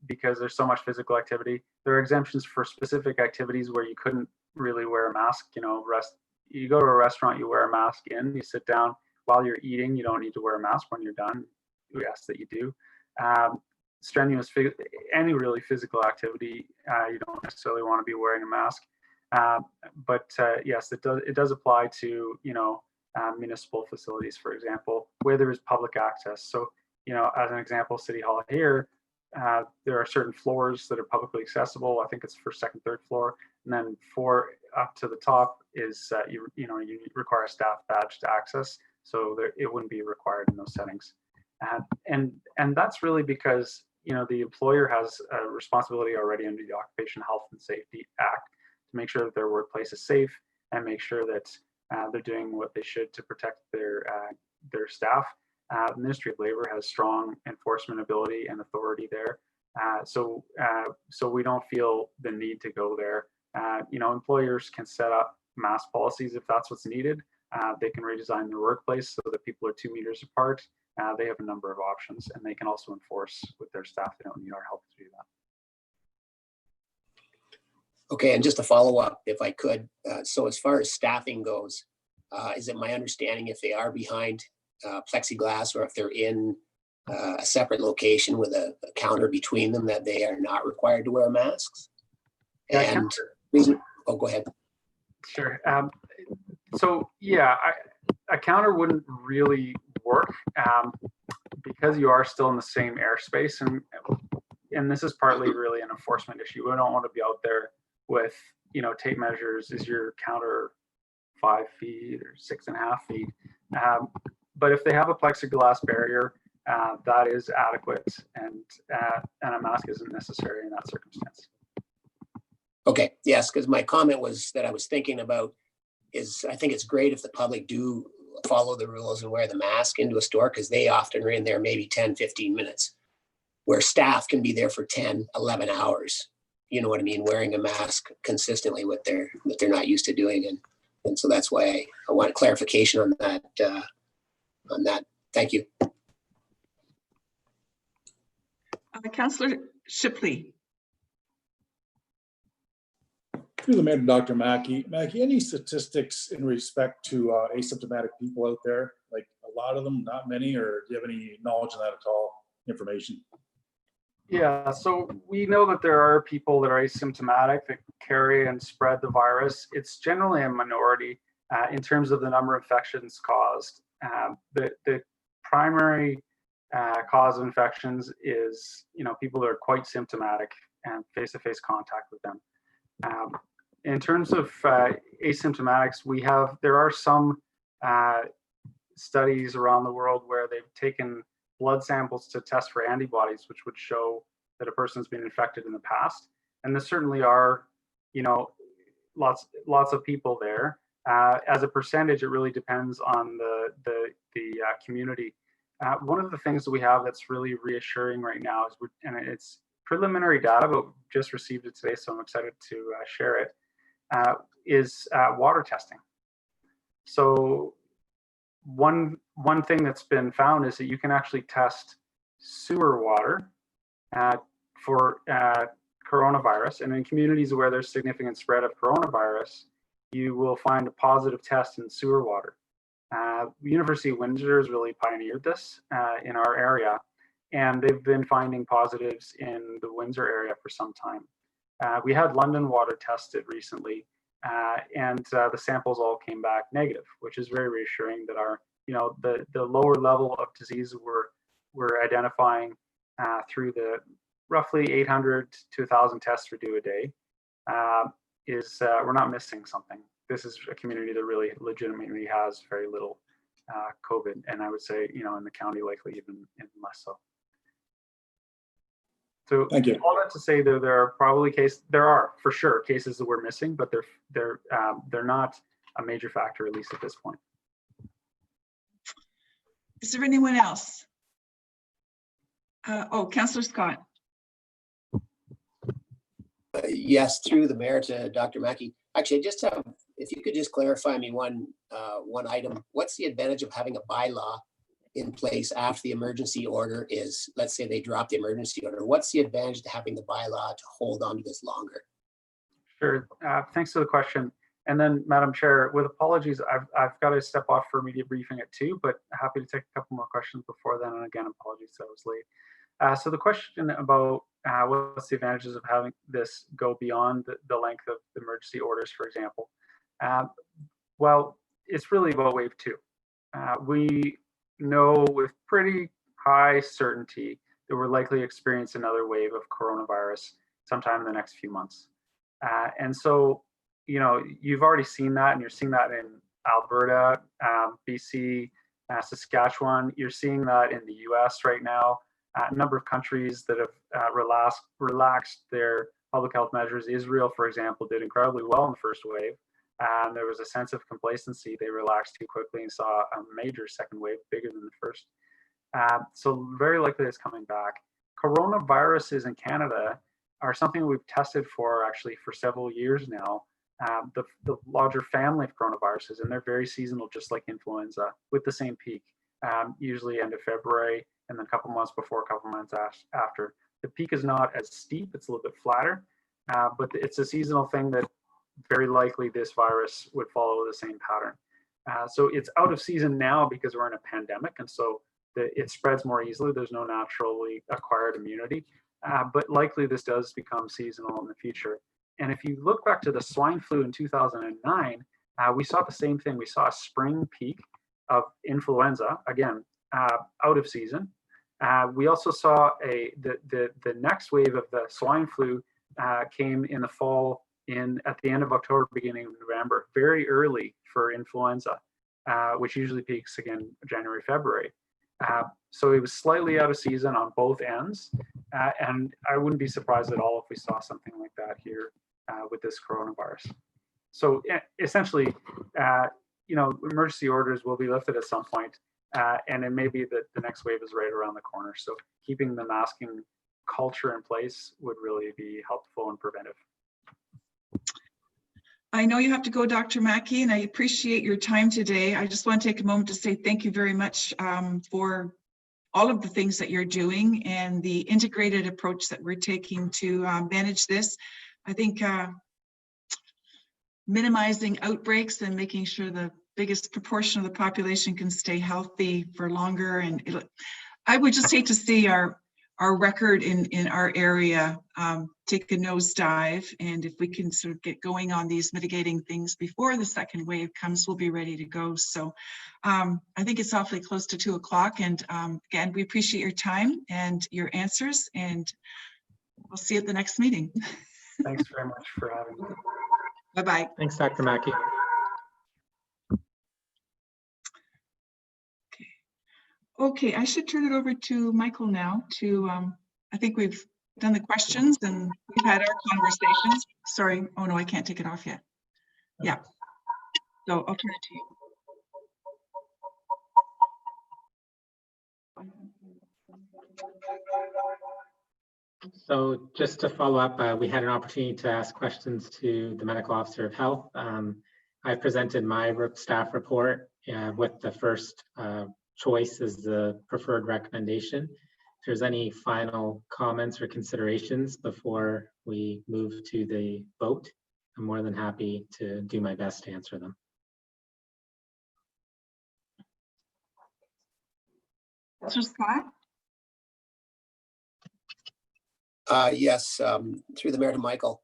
because there's so much physical activity. There are exemptions for specific activities where you couldn't really wear a mask. You go to a restaurant, you wear a mask in, you sit down while you're eating, you don't need to wear a mask when you're done. We ask that you do. Strenuous, any really physical activity, you don't necessarily want to be wearing a mask. But yes, it does apply to, municipal facilities, for example, where there is public access. So, as an example, City Hall here, there are certain floors that are publicly accessible. I think it's first, second, third floor, and then 4 up to the top is you require a staff badge to access. So it wouldn't be required in those settings, and that's really because the employer has a responsibility already under the Occupational Health and Safety Act to make sure that their workplace is safe and make sure that they're doing what they should to protect their staff. The Ministry of Labor has strong enforcement ability and authority there. So we don't feel the need to go there. Employers can set up mask policies if that's what's needed. They can redesign their workplace so that people are 2 meters apart. They have a number of options, and they can also enforce with their staff. They don't need our help to do that. Okay, and just to follow up, if I could, so as far as staffing goes, is it my understanding if they are behind plexiglass or if they're in a separate location with a counter between them that they are not required to wear masks? Yeah, And go ahead. Sure. So yeah, a counter wouldn't really work because you are still in the same airspace, and this is partly really an enforcement issue. We don't want to be out there with tape measures. Is your counter 5 feet or 6.5 feet? But if they have a plexiglass barrier, that is adequate, and a mask isn't necessary in that circumstance. Okay, yes, because my comment was that I was thinking about is I think it's great if the public do follow the rules and wear the mask into a store, because they often are in there maybe 10, 15 minutes, where staff can be there for 10, 11 hours. You know what I mean? Wearing a mask consistently what they're not used to doing. And so that's why I want clarification on that. Thank you. Councillor Shipley. Through the mayor, Dr. Mackey. Mackey, any statistics in respect to asymptomatic people out there? Like a lot of them, not many, or do you have any knowledge on that at all? Information? Yeah, so we know that there are people that are asymptomatic that carry and spread the virus. It's generally a minority in terms of the number of infections caused. The primary cause of infections is people that are quite symptomatic and face-to-face contact with them. In terms of asymptomatics, there are some studies around the world where they've taken blood samples to test for antibodies, which would show that a person's been infected in the past. And there certainly are, lots of people there. As a percentage, it really depends on the community. One of the things that we have that's really reassuring right now is, and it's preliminary data, but we just received it today, so I'm excited to share it, is water testing. So one thing that's been found is that you can actually test sewer water for coronavirus, and in communities where there's significant spread of coronavirus, you will find a positive test in sewer water. University of Windsor has really pioneered this in our area, and they've been finding positives in the Windsor area for some time. We had London water tested recently, and the samples all came back negative, which is very reassuring that our, the lower level of disease we're identifying through the roughly 800 to 1,000 tests we do a day is we're not missing something. This is a community that really legitimately has very little COVID, and I would say, in the county likely even less so. So Thank you. all that to say that there are probably there are for sure cases that we're missing, but they're not a major factor, at least at this point. Is there anyone else? Councillor Scott. Yes, through the mayor to Dr. Mackey. Actually, just if you could just clarify me one item. What's the advantage of having a bylaw in place after the emergency order is, let's say they drop the emergency order? What's the advantage to having the bylaw to hold on to this longer? Sure. Thanks for the question. And then, Madam Chair, with apologies, I've got to step off for media briefing at 2, but happy to take a couple more questions before then. And again, apologies that I was late. So the question about what's the advantages of having this go beyond the length of the emergency orders, for example? Well, it's really about wave 2. We know with pretty high certainty that we're likely to experience another wave of coronavirus sometime in the next few months. And so, you've already seen that, and you're seeing that in Alberta, BC, Saskatchewan. You're seeing that in the US right now. A number of countries that have relaxed their public health measures. Israel, for example, did incredibly well in the first wave. There was a sense of complacency. They relaxed too quickly and saw a major second wave, bigger than the first. So very likely it's coming back. Coronaviruses in Canada are something we've tested for actually for several years now. The larger family of coronaviruses, and they're very seasonal, just like influenza, with the same peak, usually end of February, and then a couple months before, a couple months after. The peak is not as steep, it's a little bit flatter, but it's a seasonal thing that very likely this virus would follow the same pattern. So it's out of season now because we're in a pandemic, and so it spreads more easily. There's no naturally acquired immunity, but likely this does become seasonal in the future. And if you look back to the swine flu in 2009, we saw the same thing. We saw a spring peak of influenza, again, out of season. We also saw the next wave of the swine flu came in the fall, at the end of October, beginning of November, very early for influenza, which usually peaks again January, February. So it was slightly out of season on both ends, and I wouldn't be surprised at all if we saw something like that here with this coronavirus. So essentially, emergency orders will be lifted at some point, and it may be that the next wave is right around the corner. So keeping the masking culture in place would really be helpful and preventive. I know you have to go, Dr. Mackey, and I appreciate your time today. I just want to take a moment to say thank you very much for all of the things that you're doing and the integrated approach that we're taking to manage this. I think minimizing outbreaks and making sure the biggest proportion of the population can stay healthy for longer. And I would just hate to see our record in our area take a nosedive. And if we can sort of get going on these mitigating things before the second wave comes, we'll be ready to go. So I think it's awfully close to 2 o'clock. And again, we appreciate your time and your answers, and we'll see you at the next meeting. Thanks very much for having me. Bye-bye. Thanks, Dr. Mackey. Okay, I should turn it over to Michael now to, I think we've done the questions and we've had our conversations. Sorry, oh no, I can't take it off yet. Yeah, so I'll turn it to you. So just to follow up, we had an opportunity to ask questions to the Medical Officer of Health. I presented my staff report with the first choice as the preferred recommendation. If there's any final comments or considerations before we move to the vote, I'm more than happy to do my best to answer them. Councillor Scott? Yes, through the mayor to Michael.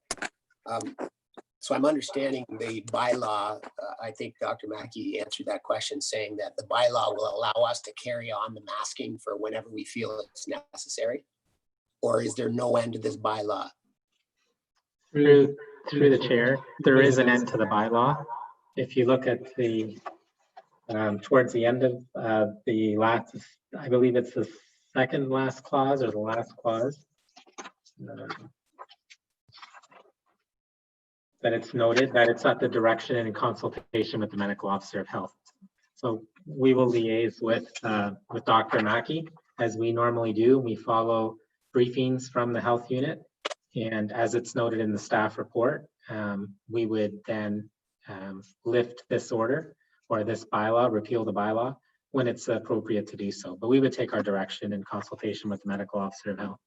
So I'm understanding the bylaw. I think Dr. Mackey answered that question saying that the bylaw will allow us to carry on the masking for whenever we feel it's necessary. Or is there no end to this bylaw? Through the chair, there is an end to the bylaw. If you look at the towards the end of the last, I believe it's the second last clause or the last clause, that it's noted that it's at the direction and in consultation with the medical officer of health. So we will liaise with Dr. Mackey as we normally do. We follow briefings from the health unit, and as it's noted in the staff report, we would then lift this order or this bylaw, repeal the bylaw when it's appropriate to do so. But we would take our direction in consultation with the medical officer of health.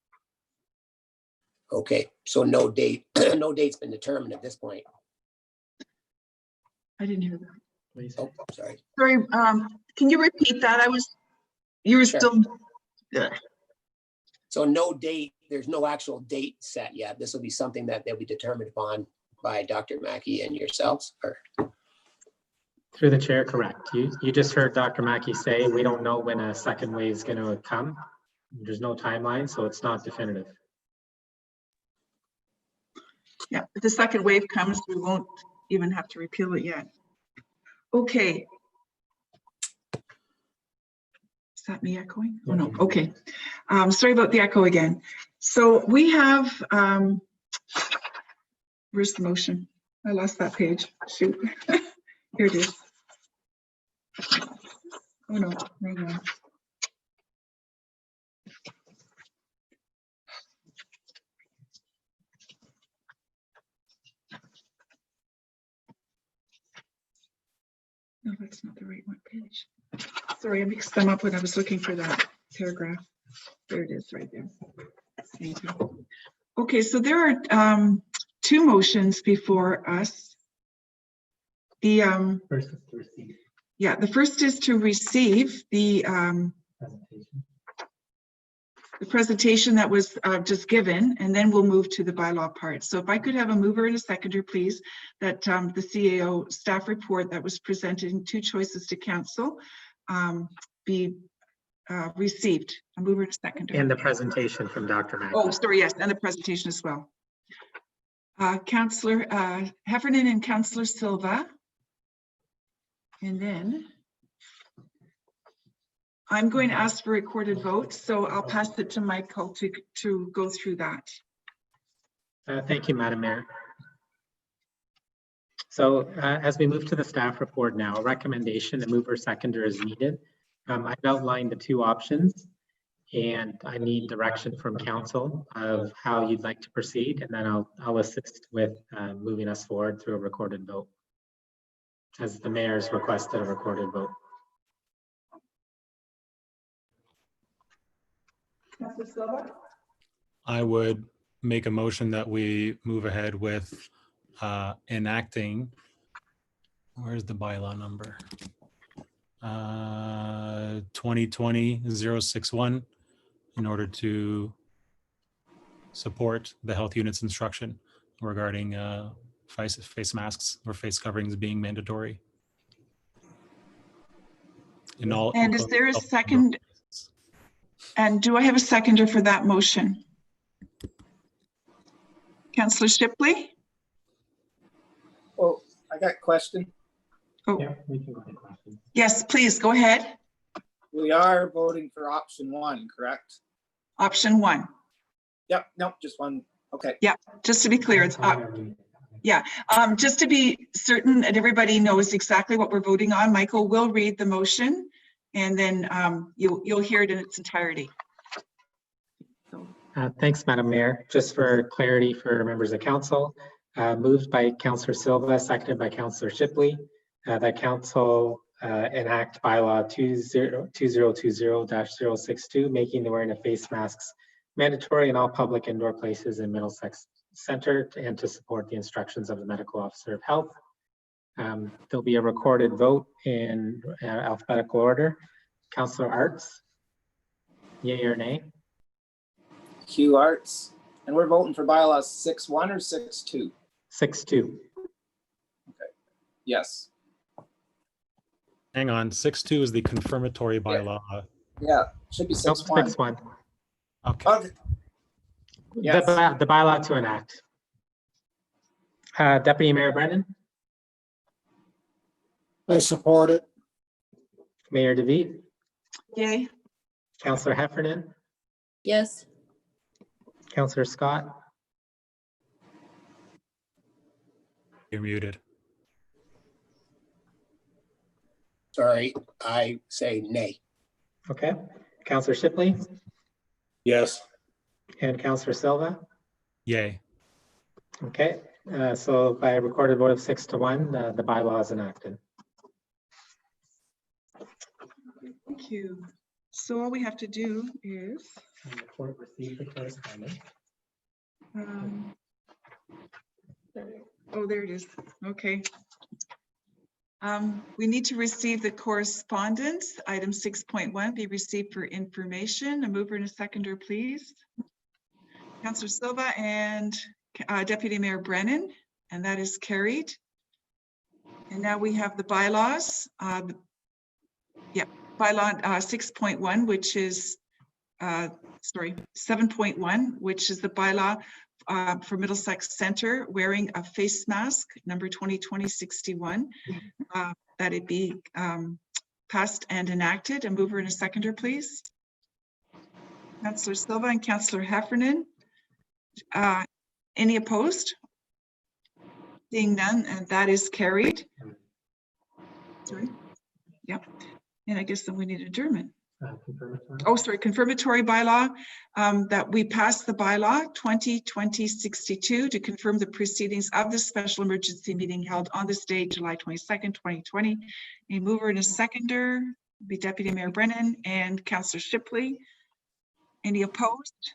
Okay, so no date, no date's been determined at this point. I didn't hear that. Please. Oh, sorry. Sorry, can you repeat that? You were Sure. still. So no date, there's no actual date set yet. This will be something that they'll be determined upon by Dr. Mackey and yourselves, or? Through the chair, correct. You just heard Dr. Mackey say we don't know when a second wave is going to come. There's no timeline, so it's not definitive. Yeah, if the second wave comes, we won't even have to repeal it yet. Okay. Is that me echoing? Oh, no. Okay. Sorry about the echo again. So we have, where's the motion? I lost that page. Shoot. Here it is. Oh, no. Wrong one. No, that's not the right one page. Sorry, I mixed them up when I was looking for that paragraph. There it is right there. Thank you. Okay, so there are two motions before us. The First is to receive yeah, the first is to receive the presentation that was just given, and then we'll move to the bylaw part. So if I could have a mover and a seconder, please, that the CAO staff report that was presented in two choices to council be received. A mover and a seconder. and the presentation from Dr. Mackey. Oh, sorry, yes, and the presentation as well. Councillor Heffernan and Councillor Silva. And then I'm going to ask for recorded votes, so I'll pass it to Michael to go through that. Thank you, Madam Mayor. So as we move to the staff report now, a recommendation, a mover seconder is needed. I've outlined the two options, and I need direction from council of how you'd like to proceed, and then I'll assist with moving us forward through a recorded vote, as the mayor's requested a recorded vote. I would make a motion that we move ahead with enacting, where's the bylaw number? 2020-061 in order to support the health unit's instruction regarding face masks or face coverings being mandatory. In all. And is there a second? And do I have a seconder for that motion? Councillor Shipley? Oh, I got a question. Oh, Yeah, we can go to questions. yes, please go ahead. We are voting for option one, correct? Option one. Yep, nope, just one. Okay. Yeah, just to be clear, it's just to be certain that everybody knows exactly what we're voting on. Michael will read the motion, and then you'll hear it in its entirety. Thanks, Madam Mayor. Just for clarity for members of council, moved by Councillor Silva, seconded by Councillor Shipley, that council enact bylaw 2020-062, making the wearing of face masks mandatory in all public indoor places in Middlesex Centre, and to support the instructions of the medical officer of health. There'll be a recorded vote in alphabetical order. Councillor Arts. Yay or nay? Hugh Arts. And we're voting for bylaws 6.1 or 6.2? 6-2. Yes. Hang on, 6.2 is the confirmatory bylaw. Yeah, should be Nope, 6.1. 6-1. Okay. Okay. Yes. The bylaw to enact. Deputy Mayor Brennan, I support it. Mayor DeVete, Yay. Councillor Heffernan, Yes, Councillor Scott, You're muted. Sorry, I say nay. okay, Councillor Shipley, Yes. and Councillor Silva. Yay. Okay, so by a recorded vote of 6-1, the bylaw is enacted. Thank you. So all we have to do is, Receive the correspondence. oh, there it is. Okay. We need to receive the correspondence. Item 6.1 be received for information. A mover and a seconder, please. Councillor Silva and Deputy Mayor Brennan, and that is carried. And now we have the bylaws. Bylaw 6.1, which is, sorry, 7.1, which is the bylaw for Middlesex Centre wearing a face mask, number 2020-61, that it be passed and enacted. A mover and a seconder, please. Councillor Silva and Councillor Heffernan. Any opposed? Seeing none, and that is carried. Sorry. Yep. And I guess then we need adjournment. Oh, sorry, confirmatory bylaw, that we passed the bylaw 2020-62 to confirm the proceedings of the special emergency meeting held on this date, July 22nd, 2020. A mover and a seconder be Deputy Mayor Brennan and Councillor Shipley. Any opposed?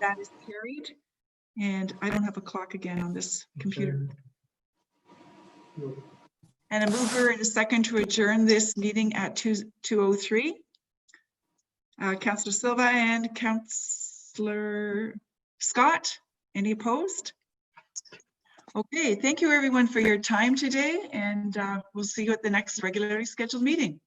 That is carried. And I don't have a clock again on this computer. And a mover and a second to adjourn this meeting at 2:03. Councillor Silva and Councillor Scott, any opposed? Okay, thank you everyone for your time today, and we'll see you at the next regularly scheduled meeting.